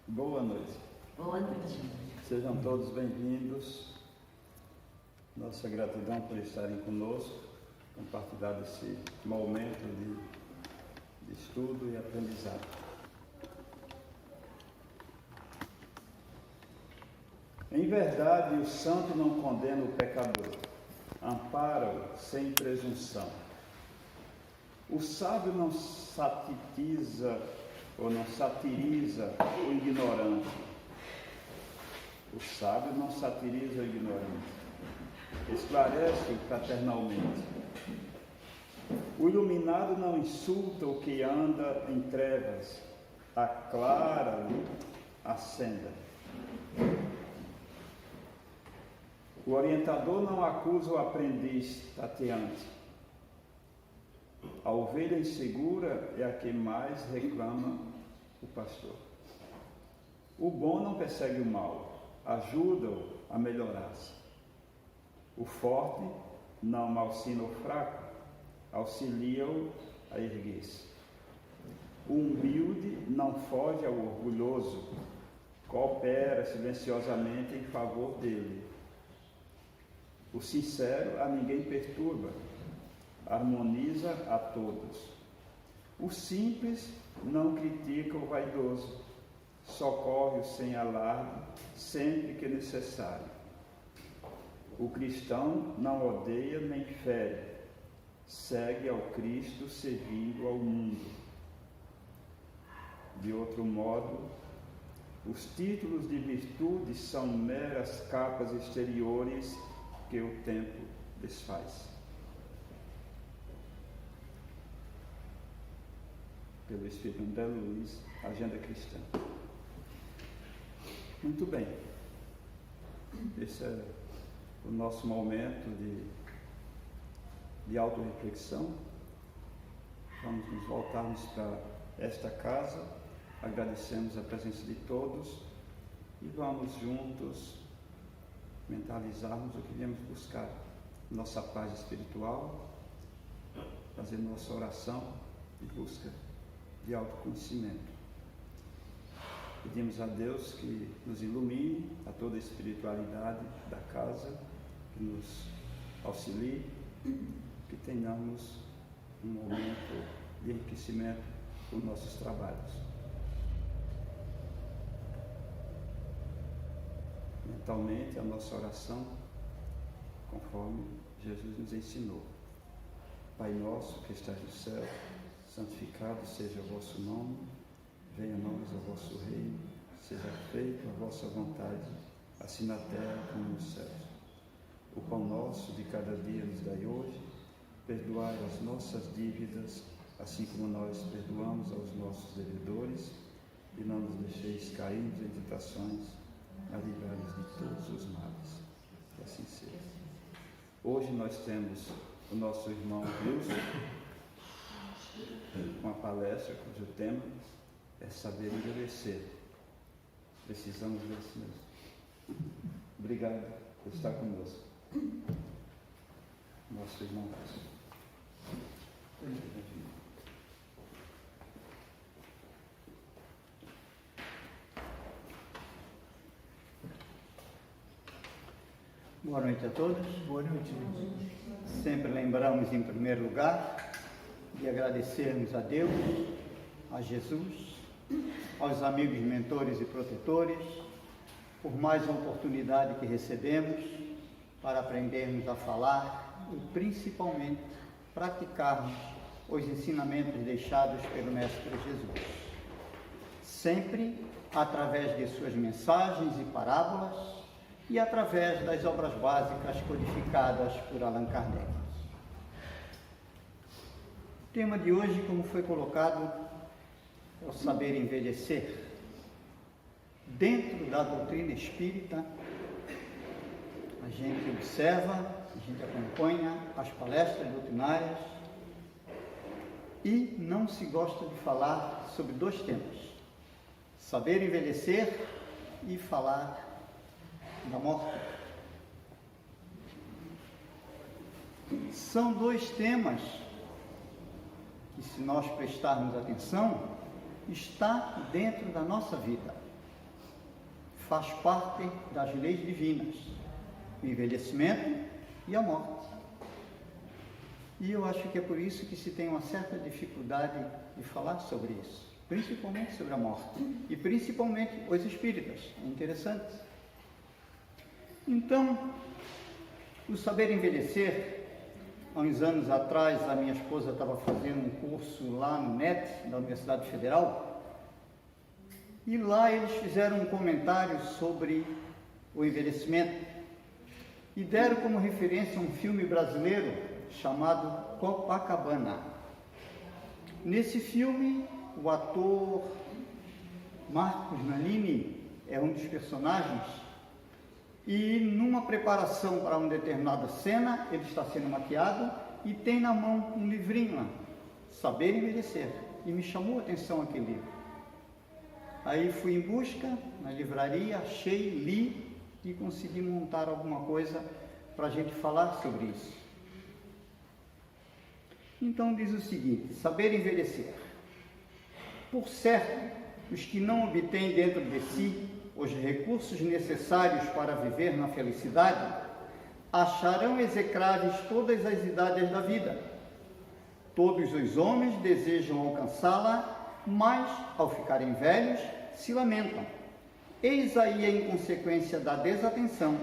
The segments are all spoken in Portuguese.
Boa noite. Boa noite. Sejam todos bem-vindos. Nossa gratidão por estarem conosco, compartilhar esse momento de estudo e aprendizado. Em verdade, o santo não condena o pecador, ampara-o sem presunção. O sábio não satiriza o ignorante. O sábio não satiriza o ignorante, esclarece-o fraternalmente. O iluminado não insulta o que anda em trevas, aclara-lhe a senda. O orientador não acusa o aprendiz tateante. A ovelha insegura é a que mais reclama o pastor. O bom não persegue o mal, ajuda-o a melhorar-se. O forte não malsina o fraco, auxilia-o a erguer-se. O humilde não foge ao orgulhoso, coopera silenciosamente em favor dele. O sincero a ninguém perturba, harmoniza a todos. O simples não critica o vaidoso, socorre-o sem alarde, sempre que necessário. O cristão não odeia nem fere, segue ao Cristo servindo ao mundo. De outro modo, os títulos de virtude são meras capas exteriores que o tempo desfaz. Pelo Espírito André Luiz, Agenda Cristã. Muito bem. Esse é o nosso momento de autorreflexão. Vamos nos voltarmos para esta casa, agradecemos a presença de todos e vamos juntos mentalizarmos o que viemos buscar, nossa paz espiritual, fazer nossa oração de busca de autoconhecimento. Pedimos a Deus que nos ilumine a toda a espiritualidade da casa, que nos auxilie, que tenhamos um momento de enriquecimento por nossos trabalhos. Mentalmente, a nossa oração, conforme Jesus nos ensinou. Pai nosso que estás no céu, santificado seja o vosso nome, venha a nós o vosso reino, seja feita a vossa vontade, assim na terra como nos céus. O pão nosso de cada dia nos dai hoje, perdoai as nossas dívidas, assim como nós perdoamos aos nossos devedores, e não nos deixeis cair em tentações, mas livrai-nos de todos os males. Que assim seja. Hoje nós temos o nosso irmão Wilson, uma palestra cujo tema é saber envelhecer. Precisamos disso mesmo. Obrigado por estar conosco. Nosso irmão Wilson. Boa noite a todos. Boa noite. Sempre lembramos, em primeiro lugar, de agradecermos a Deus, a Jesus, aos amigos, mentores e protetores, por mais uma oportunidade que recebemos para aprendermos a falar e, principalmente, praticarmos os ensinamentos deixados pelo Mestre Jesus. Sempre através de suas mensagens e parábolas, e através das obras básicas codificadas por Allan Kardec. O tema de hoje, como foi colocado, é o saber envelhecer. Dentro da doutrina espírita, a gente observa, a gente acompanha as palestras doutrinárias e não se gosta de falar sobre dois temas: saber envelhecer e falar da morte. São dois temas que, se nós prestarmos atenção, está dentro da nossa vida. faz parte das leis divinas, o envelhecimento e a morte. E eu acho que é por isso que se tem uma certa dificuldade de falar sobre isso, principalmente sobre a morte, e principalmente os espíritas. É interessante. Então, o saber envelhecer, há uns anos atrás, a minha esposa estava fazendo um curso lá no NET, da Universidade Federal, e lá eles fizeram um comentário sobre o envelhecimento, e deram como referência um filme brasileiro chamado Copacabana. Nesse filme, o ator Marcos Nanini é um dos personagens, e numa preparação para uma determinada cena, ele está sendo maquiado e tem na mão um livrinho lá, Saber Envelhecer, e me chamou a atenção aquele livro. Aí fui em busca na livraria, achei, li e consegui montar alguma coisa para a gente falar sobre isso. Então diz o seguinte: saber envelhecer. Por certo, os que não obtêm dentro de si os recursos necessários para viver na felicidade, acharão execráveis todas as idades da vida. Todos os homens desejam alcançá-la, mas, ao ficarem velhos, se lamentam. Eis aí a inconsequência da desatenção.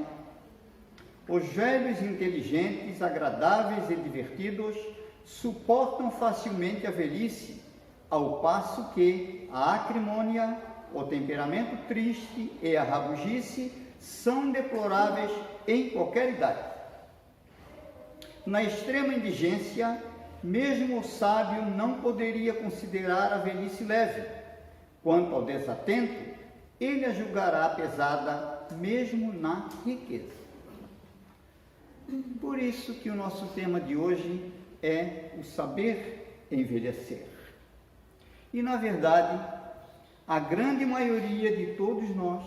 Os velhos inteligentes, agradáveis e divertidos suportam facilmente a velhice, ao passo que a acrimônia, o temperamento triste e a rabugice são deploráveis em qualquer idade. Na extrema indigência, mesmo o sábio não poderia considerar a velhice leve. Quanto ao desatento, ele a julgará pesada mesmo na riqueza. Por isso que o nosso tema de hoje é o saber envelhecer. E, na verdade, a grande maioria de todos nós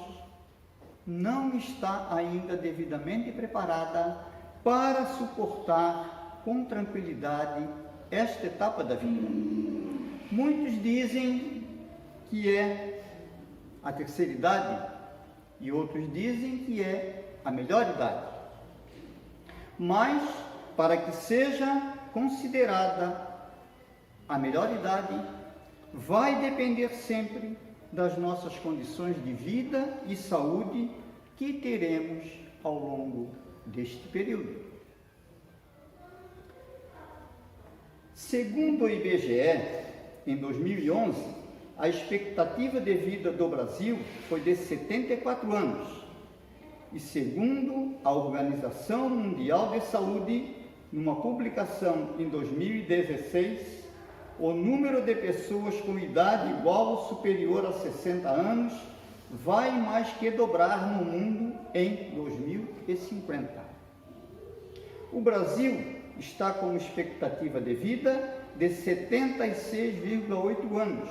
não está ainda devidamente preparada para suportar com tranquilidade esta etapa da vida. Muitos dizem que é a terceira idade e outros dizem que é a melhor idade. Mas, para que seja considerada a melhor idade, vai depender sempre das nossas condições de vida e saúde que teremos ao longo deste período. Segundo o IBGE, em 2011, a expectativa de vida do Brasil foi de 74 anos. E segundo a Organização Mundial de Saúde, numa publicação em 2016, o número de pessoas com idade igual ou superior a 60 anos vai mais que dobrar no mundo em 2050. O Brasil está com expectativa de vida de 76,8 anos,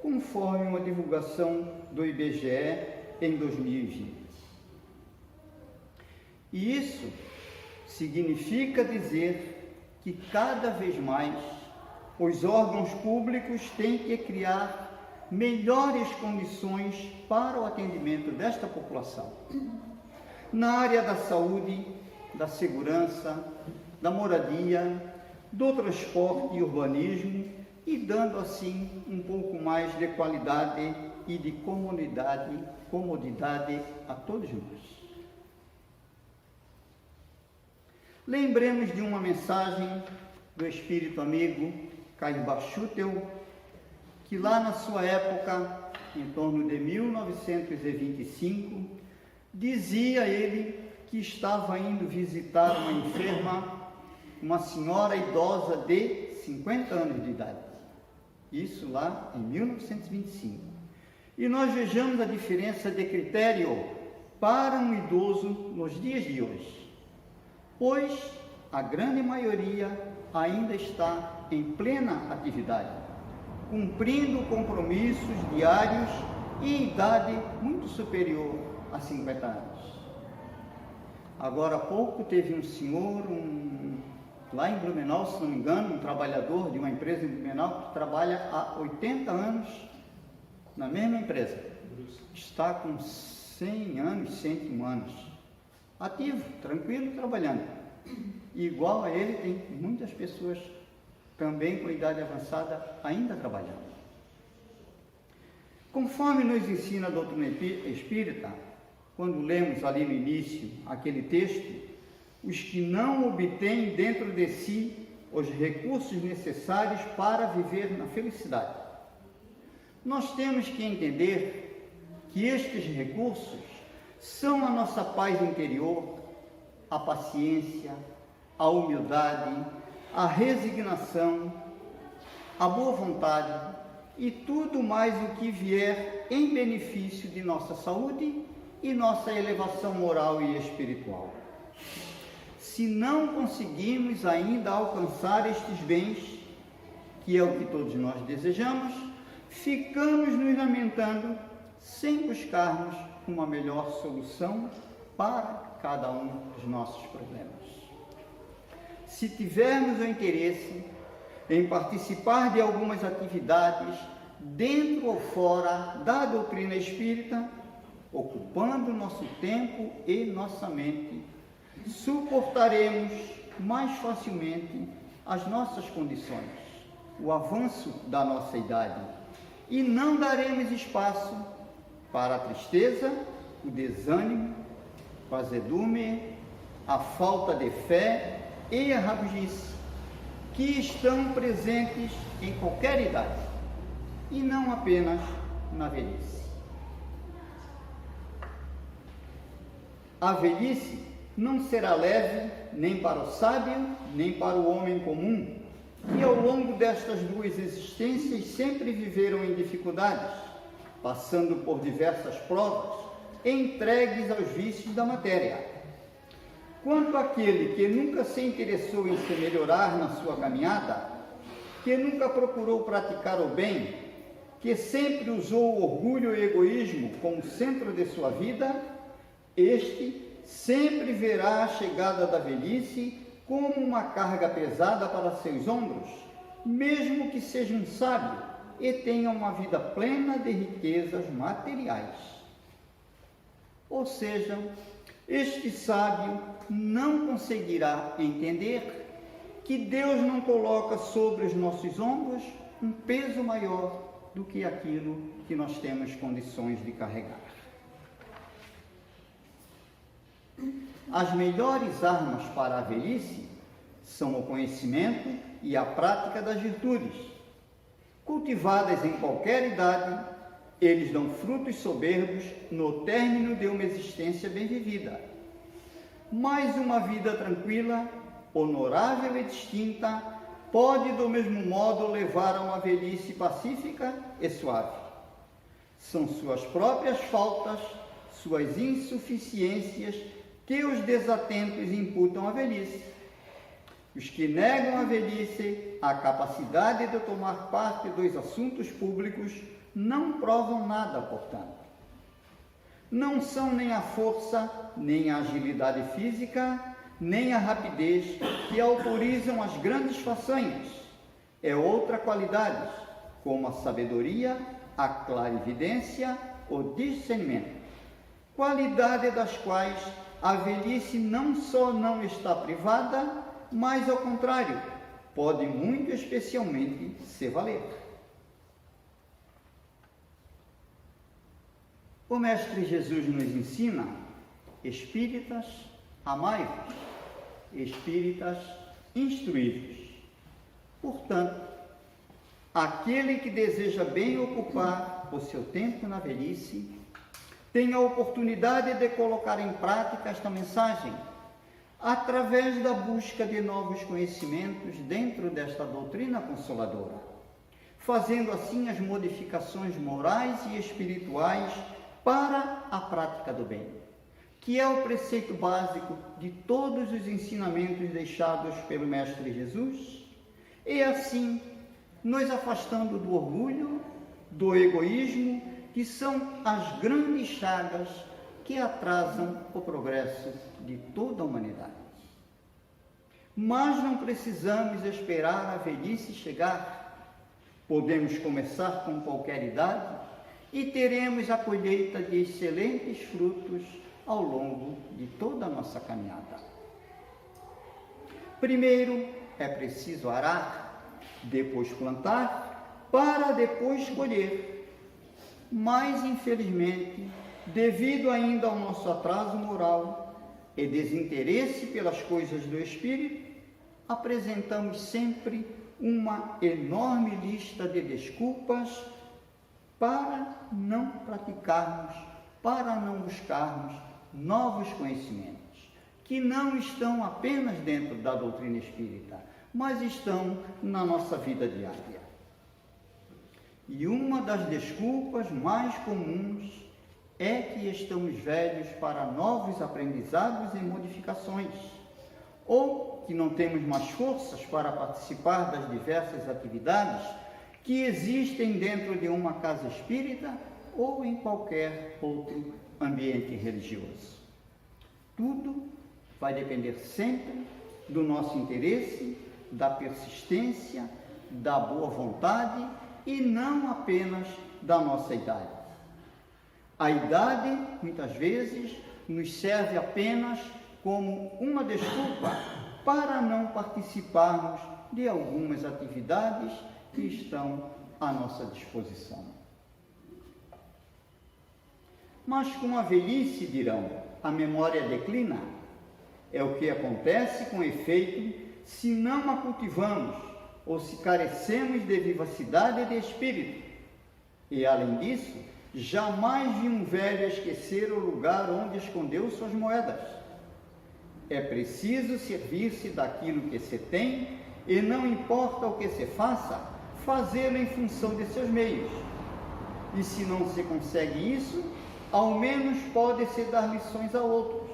conforme uma divulgação do IBGE em 2020. E isso significa dizer que cada vez mais os órgãos públicos têm que criar melhores condições para o atendimento desta população. Na área da saúde, da segurança, da moradia, do transporte e urbanismo, e dando assim um pouco mais de qualidade e de comodidade a todos nós. Lembremos de uma mensagem do espírito amigo Caimba Schutel, que lá na sua época, em torno de 1925, dizia ele que estava indo visitar uma enferma, uma senhora idosa de 50 anos de idade. Isso lá em 1925. E nós vejamos a diferença de critério para um idoso nos dias de hoje, pois a grande maioria ainda está em plena atividade, cumprindo compromissos diários e em idade muito superior a 50 anos. Agora há pouco teve um senhor, lá em Blumenau, se não me engano, um trabalhador de uma empresa em Blumenau que trabalha há 80 anos na mesma empresa. Está com 100 anos, 101 anos, ativo, tranquilo, trabalhando. E igual a ele, tem muitas pessoas também com idade avançada ainda trabalhando. Conforme nos ensina a doutrina espírita, quando lemos ali no início aquele texto, os que não obtêm dentro de si os recursos necessários para viver na felicidade. Nós temos que entender que estes recursos são a nossa paz interior, a paciência, a humildade, a resignação, a boa vontade e tudo mais o que vier em benefício de nossa saúde e nossa elevação moral e espiritual. Se não conseguimos ainda alcançar estes bens, que é o que todos nós desejamos, ficamos nos lamentando sem buscarmos uma melhor solução para cada um dos nossos problemas. Se tivermos o interesse em participar de algumas atividades dentro ou fora da doutrina espírita, ocupando nosso tempo e nossa mente, suportaremos mais facilmente as nossas condições, o avanço da nossa idade, e não daremos espaço para a tristeza, o desânimo, o azedume, a falta de fé e a rabugice, que estão presentes em qualquer idade, e não apenas na velhice. A velhice não será leve nem para o sábio, nem para o homem comum, que ao longo destas duas existências sempre viveram em dificuldades, passando por diversas provas, entregues aos vícios da matéria. Quanto àquele que nunca se interessou em se melhorar na sua caminhada, que nunca procurou praticar o bem, que sempre usou o orgulho e o egoísmo como centro de sua vida, este sempre verá a chegada da velhice como uma carga pesada para seus ombros, mesmo que seja um sábio e tenha uma vida plena de riquezas materiais. Ou seja, este sábio não conseguirá entender que Deus não coloca sobre os nossos ombros um peso maior do que aquilo que nós temos condições de carregar. As melhores armas para a velhice são o conhecimento e a prática das virtudes. Cultivadas em qualquer idade, eles dão frutos soberbos no término de uma existência bem vivida. Mas uma vida tranquila, honorável e distinta pode do mesmo modo levar a uma velhice pacífica e suave. São suas próprias faltas, suas insuficiências que os desatentos imputam à velhice. Os que negam à velhice a capacidade de tomar parte dos assuntos públicos não provam nada, portanto. Não são nem a força, nem a agilidade física, nem a rapidez que autorizam as grandes façanhas. É outra qualidade, como a sabedoria, a clarividência, o discernimento. Qualidade das quais a velhice não só não está privada, mas ao contrário, pode muito especialmente se valer. O Mestre Jesus nos ensina: espíritas, amai-vos, espíritas, instruí-vos. Portanto, aquele que deseja bem ocupar o seu tempo na velhice, tem a oportunidade de colocar em prática esta mensagem, através da busca de novos conhecimentos dentro desta doutrina consoladora, fazendo assim as modificações morais e espirituais para a prática do bem, que é o preceito básico de todos os ensinamentos deixados pelo Mestre Jesus, e assim nos afastando do orgulho, do egoísmo, que são as grandes chagas que atrasam o progresso de toda a humanidade. Mas não precisamos esperar a velhice chegar. Podemos começar com qualquer idade e teremos a colheita de excelentes frutos ao longo de toda a nossa caminhada. Primeiro é preciso arar, depois plantar, para depois colher. Mas, infelizmente, devido ainda ao nosso atraso moral e desinteresse pelas coisas do Espírito, apresentamos sempre uma enorme lista de desculpas para não praticarmos, para não buscarmos novos conhecimentos, que não estão apenas dentro da doutrina espírita, mas estão na nossa vida diária. E uma das desculpas mais comuns é que estamos velhos para novos aprendizados e modificações, ou que não temos mais forças para participar das diversas atividades que existem dentro de uma casa espírita ou em qualquer outro ambiente religioso. Tudo vai depender sempre do nosso interesse, da persistência, da boa vontade e não apenas da nossa idade. A idade, muitas vezes, nos serve apenas como uma desculpa para não participarmos de algumas atividades que estão à nossa disposição. Mas com a velhice, dirão, a memória declina. É o que acontece com efeito se não a cultivamos ou se carecemos de vivacidade de espírito. E, além disso, jamais vi um velho esquecer o lugar onde escondeu suas moedas. É preciso servir-se daquilo que se tem e não importa o que se faça, fazê-lo em função de seus meios. E se não se consegue isso, ao menos pode-se dar lições a outros.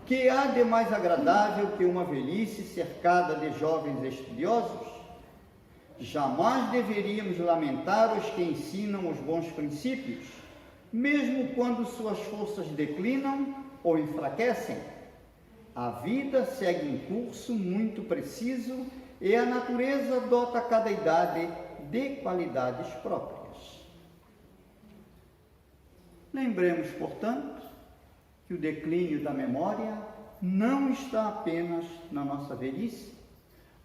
Que há de mais agradável que uma velhice cercada de jovens estudiosos? Jamais deveríamos lamentar os que ensinam os bons princípios, mesmo quando suas forças declinam ou enfraquecem. A vida segue um curso muito preciso e a natureza dota cada idade de qualidades próprias. Lembremos, portanto, que o declínio da memória não está apenas na nossa velhice,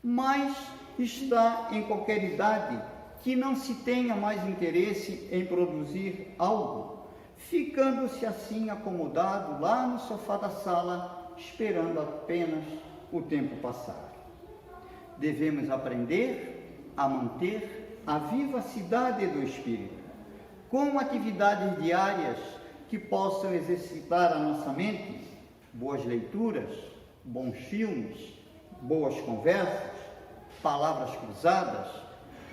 mas está em qualquer idade que não se tenha mais interesse em produzir algo, ficando-se assim acomodado lá no sofá da sala, esperando apenas o tempo passar. Devemos aprender a manter a vivacidade do espírito, com atividades diárias que possam exercitar a nossa mente, boas leituras, bons filmes, boas conversas, palavras cruzadas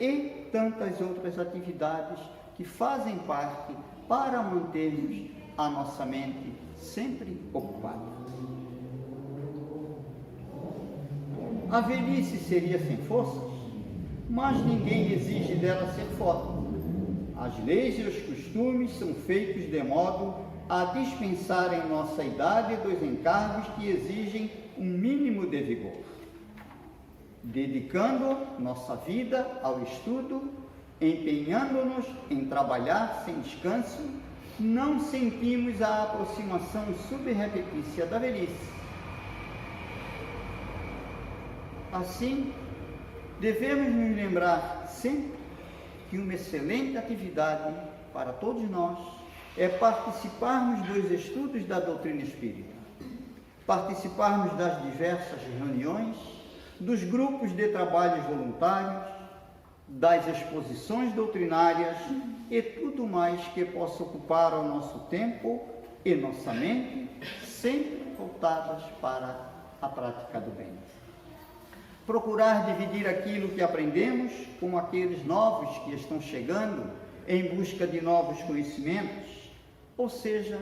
e tantas outras atividades que fazem parte para mantermos a nossa mente sempre ocupada. A velhice seria sem forças, mas ninguém exige dela ser forte. As leis e os costumes são feitos de modo a dispensar em nossa idade dos encargos que exigem um mínimo de vigor. Dedicando nossa vida ao estudo, empenhando-nos em trabalhar sem descanso, não sentimos a aproximação subreptícia da velhice. Assim, devemos nos lembrar sempre que uma excelente atividade para todos nós é participarmos dos estudos da doutrina espírita, participarmos das diversas reuniões, dos grupos de trabalhos voluntários, das exposições doutrinárias e tudo mais que possa ocupar o nosso tempo e nossa mente, sempre voltadas para a prática do bem. Procurar dividir aquilo que aprendemos com aqueles novos que estão chegando em busca de novos conhecimentos, ou seja,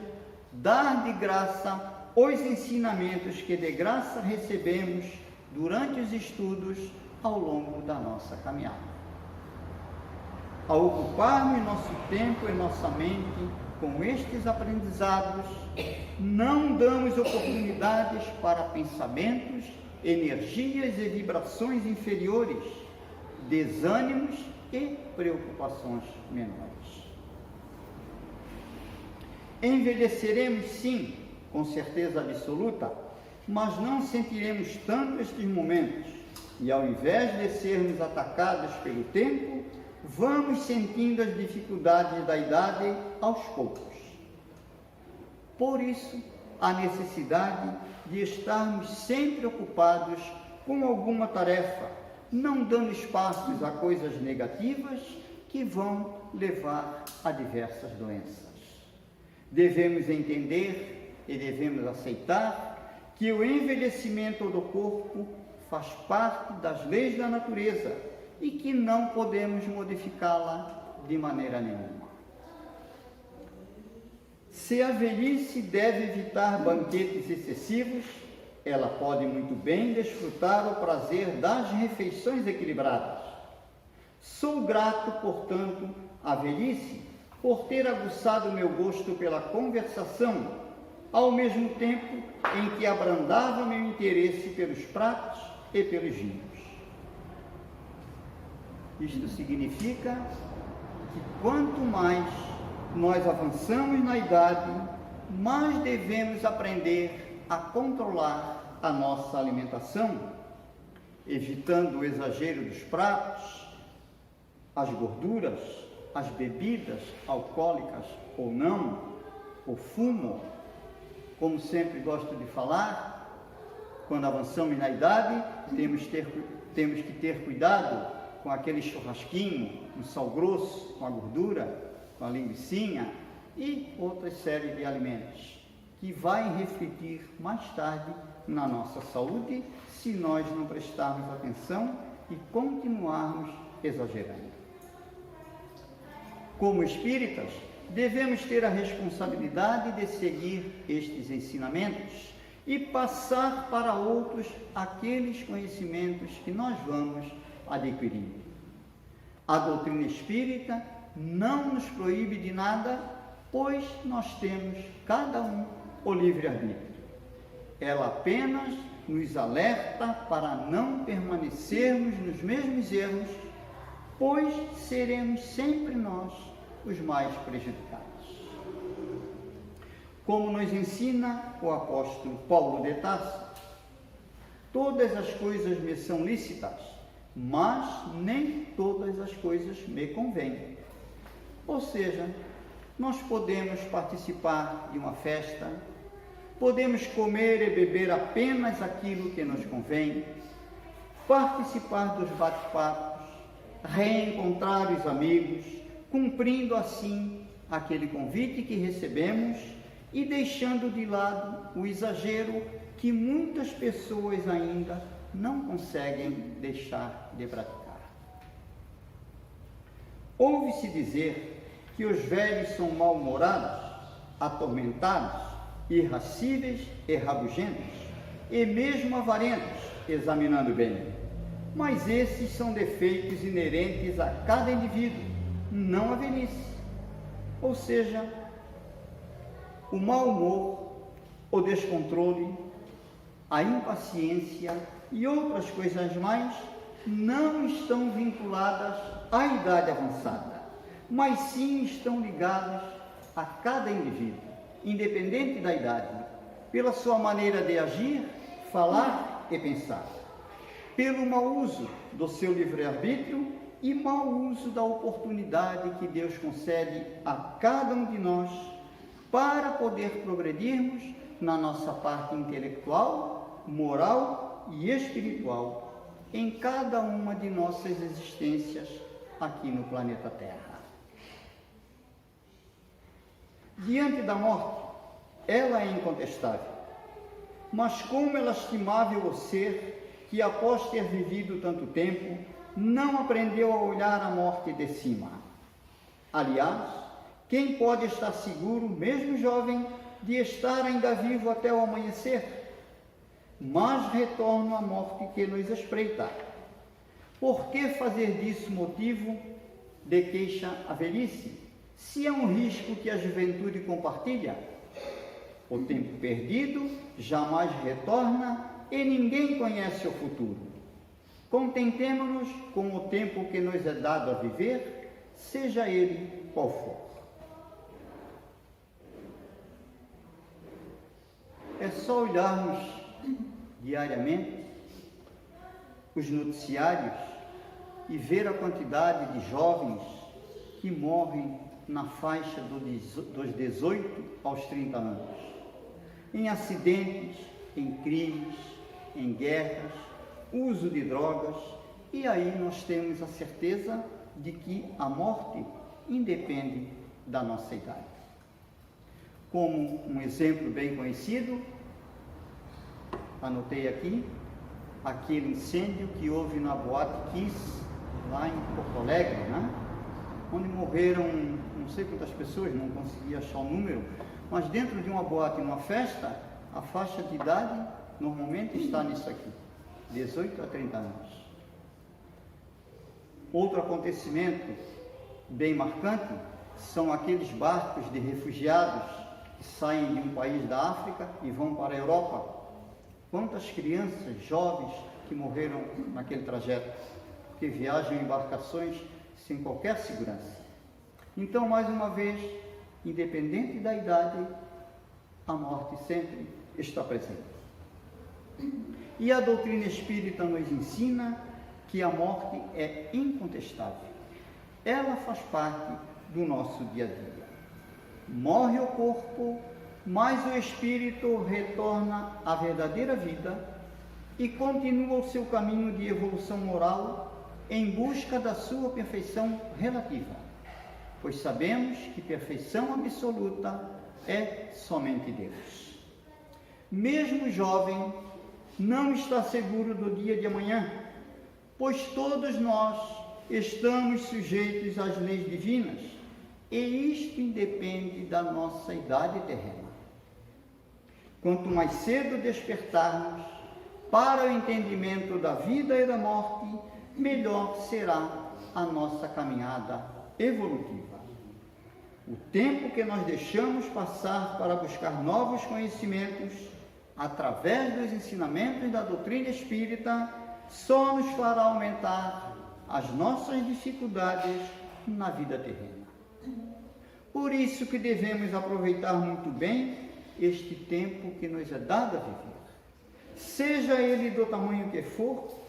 dar de graça os ensinamentos que de graça recebemos durante os estudos ao longo da nossa caminhada. Ao ocuparmos nosso tempo e nossa mente com estes aprendizados, não damos oportunidades para pensamentos, energias e vibrações inferiores, desânimos e preocupações menores. envelheceremos sim, com certeza absoluta, mas não sentiremos tanto estes momentos, e ao invés de sermos atacados pelo tempo, vamos sentindo as dificuldades da idade aos poucos. Por isso, a necessidade de estarmos sempre ocupados com alguma tarefa, não dando espaços a coisas negativas que vão levar a diversas doenças. Devemos entender e devemos aceitar que o envelhecimento do corpo faz parte das leis da natureza e que não podemos modificá-la de maneira nenhuma. Se a velhice deve evitar banquetes excessivos, ela pode muito bem desfrutar o prazer das refeições equilibradas. Sou grato, portanto, à velhice por ter aguçado meu gosto pela conversação, ao mesmo tempo em que abrandava meu interesse pelos pratos e pelos vinhos. Isto significa que quanto mais nós avançamos na idade, mais devemos aprender a controlar a nossa alimentação, evitando o exagero dos pratos, as gorduras, as bebidas alcoólicas ou não, o fumo, como sempre gosto de falar, quando avançamos na idade, temos que ter cuidado com aquele churrasquinho, um sal grosso, com a gordura, com a linguicinha e outra série de alimentos, que vai refletir mais tarde na nossa saúde, se nós não prestarmos atenção e continuarmos exagerando. Como espíritas, devemos ter a responsabilidade de seguir estes ensinamentos e passar para outros aqueles conhecimentos que nós vamos adquirindo. A doutrina espírita não nos proíbe de nada, pois nós temos, cada um, o livre-arbítrio. Ela apenas nos alerta para não permanecermos nos mesmos erros, pois seremos sempre nós os mais prejudicados. Como nos ensina o apóstolo Paulo de Tarso, todas as coisas me são lícitas, mas nem todas as coisas me convêm. Ou seja, nós podemos participar de uma festa, podemos comer e beber apenas aquilo que nos convém, participar dos bate-papos, reencontrar os amigos, cumprindo assim aquele convite que recebemos e deixando de lado o exagero que muitas pessoas ainda não conseguem deixar de praticar. Ouve-se dizer que os velhos são mal-humorados, atormentados, irascíveis e rabugentos, e mesmo avarentos, examinando bem. Mas esses são defeitos inerentes a cada indivíduo, não a velhice. Ou seja, o mau humor, o descontrole, a impaciência e outras coisas mais não estão vinculadas à idade avançada, mas sim estão ligados a cada indivíduo, independente da idade, pela sua maneira de agir, falar e pensar, pelo mau uso do seu livre-arbítrio e mau uso da oportunidade que Deus concede a cada um de nós para poder progredirmos na nossa parte intelectual, moral e espiritual em cada uma de nossas existências aqui no planeta Terra. Diante da morte, ela é incontestável, mas como é lastimável o ser que, após ter vivido tanto tempo, não aprendeu a olhar a morte de cima. Aliás, quem pode estar seguro, mesmo jovem, de estar ainda vivo até o amanhecer? Mas retorno à morte que nos espreita. Por que fazer disso motivo de queixa à velhice, se é um risco que a juventude compartilha? O tempo perdido jamais retorna e ninguém conhece o futuro. Contentemo-nos com o tempo que nos é dado a viver, seja ele qual for. é só olharmos diariamente os noticiários e ver a quantidade de jovens que morrem na faixa dos 18 aos 30 anos, em acidentes, em crimes, em guerras, uso de drogas, e aí nós temos a certeza de que a morte independe da nossa idade. Como um exemplo bem conhecido, anotei aqui, aquele incêndio que houve na Boate Kiss, lá em Porto Alegre, né? Onde morreram não sei quantas pessoas, não consegui achar o número, mas dentro de uma boate, numa festa, a faixa de idade normalmente está nisso aqui, 18 a 30 anos. Outro acontecimento bem marcante são aqueles barcos de refugiados que saem de um país da África e vão para a Europa. Quantas crianças, jovens que morreram naquele trajeto, que viajam em embarcações sem qualquer segurança. Então, mais uma vez, independente da idade, a morte sempre está presente. E a doutrina espírita nos ensina que a morte é incontestável. Ela faz parte do nosso dia a dia. Morre o corpo, mas o espírito retorna à verdadeira vida e continua o seu caminho de evolução moral em busca da sua perfeição relativa, pois sabemos que perfeição absoluta é somente Deus. Mesmo o jovem não está seguro do dia de amanhã, pois todos nós estamos sujeitos às leis divinas, e isto independe da nossa idade terrena. Quanto mais cedo despertarmos para o entendimento da vida e da morte, melhor será a nossa caminhada evolutiva. O tempo que nós deixamos passar para buscar novos conhecimentos, através dos ensinamentos da doutrina espírita, só nos fará aumentar as nossas dificuldades na vida terrena. Por isso que devemos aproveitar muito bem este tempo que nos é dado a viver, seja ele do tamanho que for,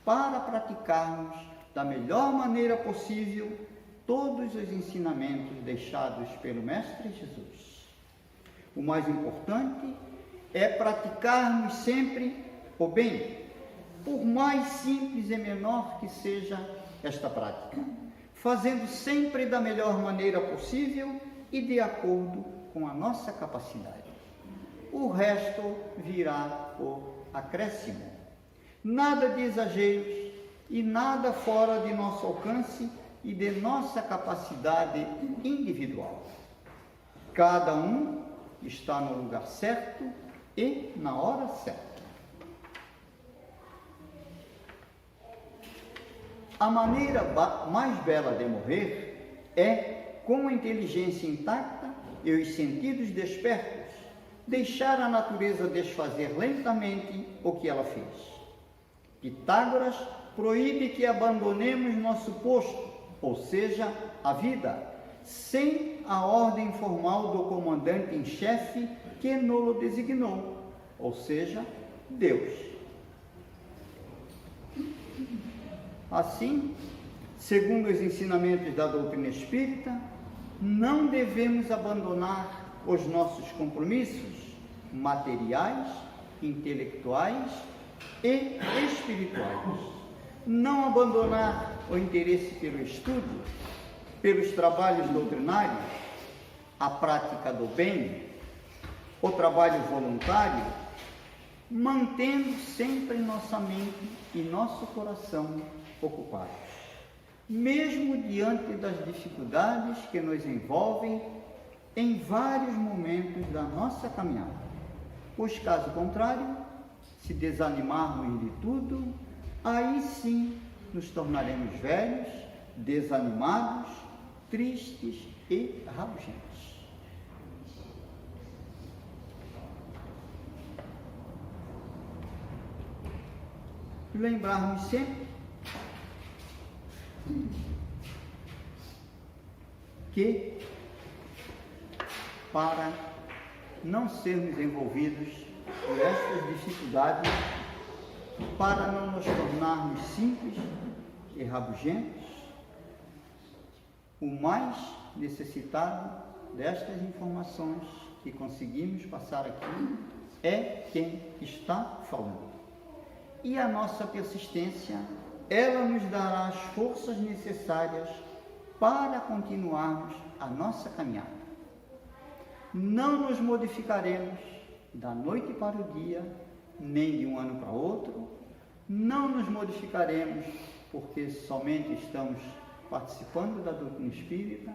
para praticarmos da melhor maneira possível todos os ensinamentos deixados pelo Mestre Jesus. O mais importante é praticarmos sempre o bem, por mais simples e menor que seja esta prática, fazendo sempre da melhor maneira possível e de acordo com a nossa capacidade. O resto virá por acréscimo. Nada de exageros e nada fora de nosso alcance e de nossa capacidade individual. Cada um está no lugar certo e na hora certa. A maneira mais bela de morrer é, com a inteligência intacta e os sentidos despertos, deixar a natureza desfazer lentamente o que ela fez. Pitágoras proíbe que abandonemos nosso posto, ou seja, a vida, sem a ordem formal do comandante em chefe que nos designou, ou seja, Deus. Assim, segundo os ensinamentos da doutrina espírita, não devemos abandonar os nossos compromissos materiais, intelectuais e espirituais. Não abandonar o interesse pelo estudo, pelos trabalhos doutrinários, a prática do bem, o trabalho voluntário, mantendo sempre nossa mente e nosso coração ocupados, mesmo diante das dificuldades que nos envolvem em vários momentos da nossa caminhada. Pois, caso contrário, se desanimarmos de tudo, aí sim nos tornaremos velhos, desanimados, tristes e rabugentos. Lembrarmos sempre que para não sermos envolvidos por estas dificuldades, para não nos tornarmos simples e rabugentos. O mais necessitado destas informações que conseguimos passar aqui é quem está falando. E a nossa persistência, ela nos dará as forças necessárias para continuarmos a nossa caminhada. Não nos modificaremos da noite para o dia, nem de um ano para outro. Não nos modificaremos porque somente estamos participando da doutrina espírita.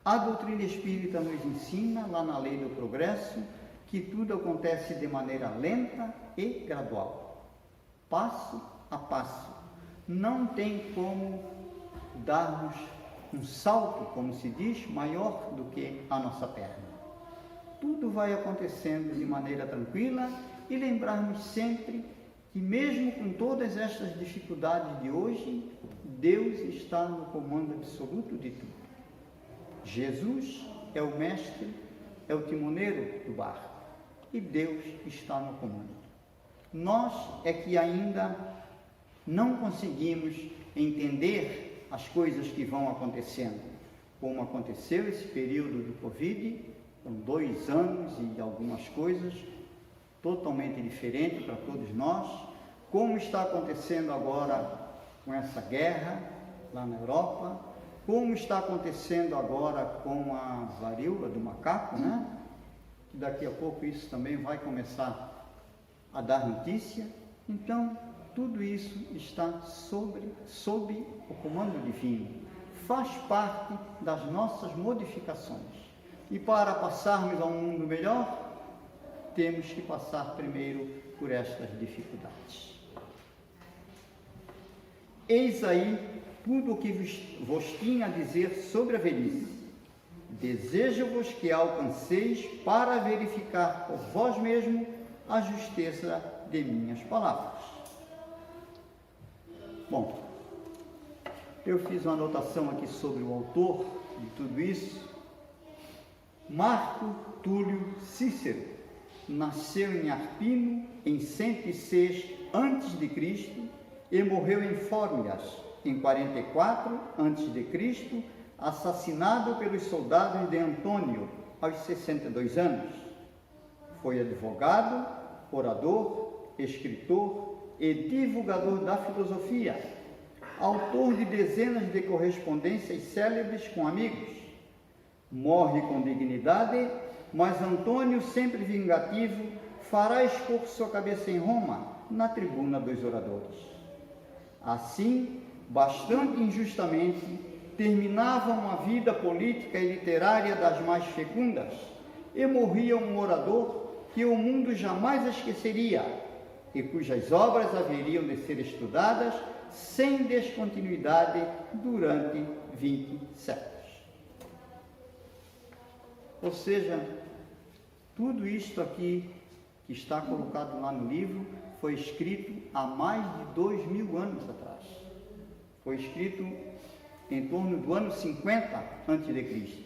A doutrina espírita nos ensina, lá na lei do progresso, que tudo acontece de maneira lenta e gradual, passo a passo. Não tem como darmos um salto, como se diz, maior do que a nossa perna. Tudo vai acontecendo de maneira tranquila e lembrarmos sempre que mesmo com todas estas dificuldades de hoje, Deus está no comando absoluto de tudo. Jesus é o mestre, é o timoneiro do barco e Deus está no comando. Nós é que ainda não conseguimos entender as coisas que vão acontecendo, como aconteceu esse período do Covid, com 2 anos e algumas coisas totalmente diferentes para todos nós, como está acontecendo agora com essa guerra lá na Europa, como está acontecendo agora com a varíola do macaco, né? Que daqui a pouco isso também vai começar a dar notícia. Então, tudo isso está sob o comando divino, faz parte das nossas modificações. E para passarmos a um mundo melhor, temos que passar primeiro por estas dificuldades. Eis aí tudo o que vos tinha a dizer sobre a velhice. Desejo-vos que alcanceis para verificar por vós mesmos a justeza de minhas palavras. Bom, eu fiz uma anotação aqui sobre o autor de tudo isso. Marco Túlio Cícero nasceu em Arpino em 106 a.C. e morreu em Fórmias em 44 a.C., assassinado pelos soldados de Antônio aos 62 anos. Foi advogado, orador, escritor e divulgador da filosofia, autor de dezenas de correspondências célebres com amigos. Morre com dignidade, mas Antônio, sempre vingativo, fará expor sua cabeça em Roma, na tribuna dos oradores. Assim, bastante injustamente, terminava uma vida política e literária das mais fecundas e morria um orador que o mundo jamais esqueceria e cujas obras haveriam de ser estudadas sem descontinuidade durante 20 séculos. Ou seja, tudo isto aqui que está colocado lá no livro foi escrito há mais de 2000 anos atrás. Foi escrito em torno do ano 50 a.C.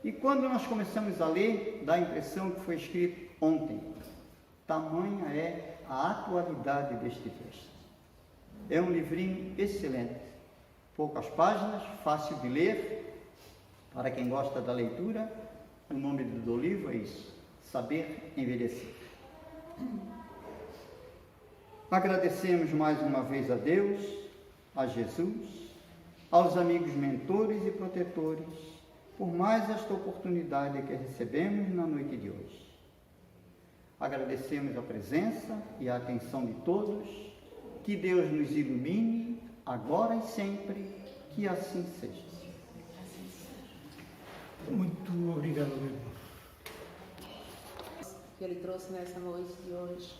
E quando nós começamos a ler, dá a impressão que foi escrito ontem. Tamanha é a atualidade deste texto. É um livrinho excelente, poucas páginas, fácil de ler, para quem gosta da leitura. O nome do livro é isso, Saber Envelhecer. Agradecemos mais uma vez a Deus, a Jesus, aos amigos mentores e protetores, por mais esta oportunidade que recebemos na noite de hoje. Agradecemos a presença e a atenção de todos, que Deus nos ilumine, agora e sempre, que assim seja. Muito obrigado, meu irmão. Que ele trouxe nessa noite de hoje,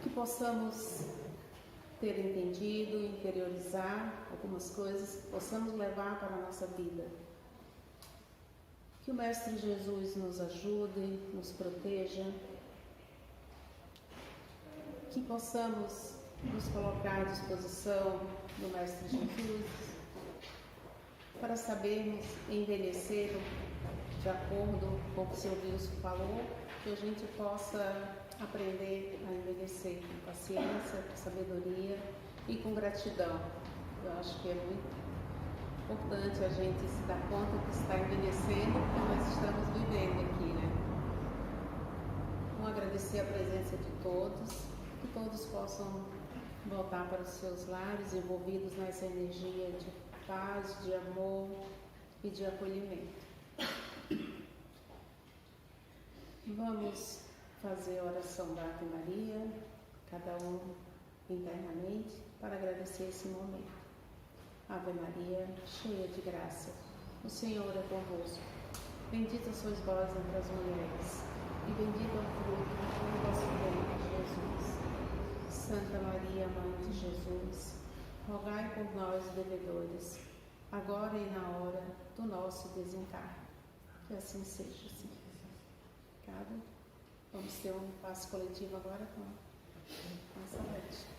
que possamos ter entendido, interiorizar algumas coisas, que possamos levar para a nossa vida. Que o Mestre Jesus nos ajude, nos proteja, que possamos nos colocar à disposição do Mestre Jesus para sabermos envelhecer de acordo com o que o seu Wilson falou, que a gente possa aprender a envelhecer com paciência, com sabedoria e com gratidão. Eu acho que é muito importante a gente se dar conta que está envelhecendo, porque nós estamos vivendo aqui, né? Então, agradecer a presença de todos, que todos possam voltar para os seus lares, envolvidos nessa energia de paz, de amor e de acolhimento. Vamos fazer a oração da Ave Maria, cada um internamente, para agradecer esse momento. Ave Maria, cheia de graça, o Senhor é convosco. Bendita sois vós entre as mulheres, e bendito é o fruto do vosso ventre, Jesus. Santa Maria, Mãe de Jesus, rogai por nós, devedores, agora e na hora do nosso desencarne. Que assim seja, Senhor. Obrigada. Vamos ter um passo coletivo agora com a saúde.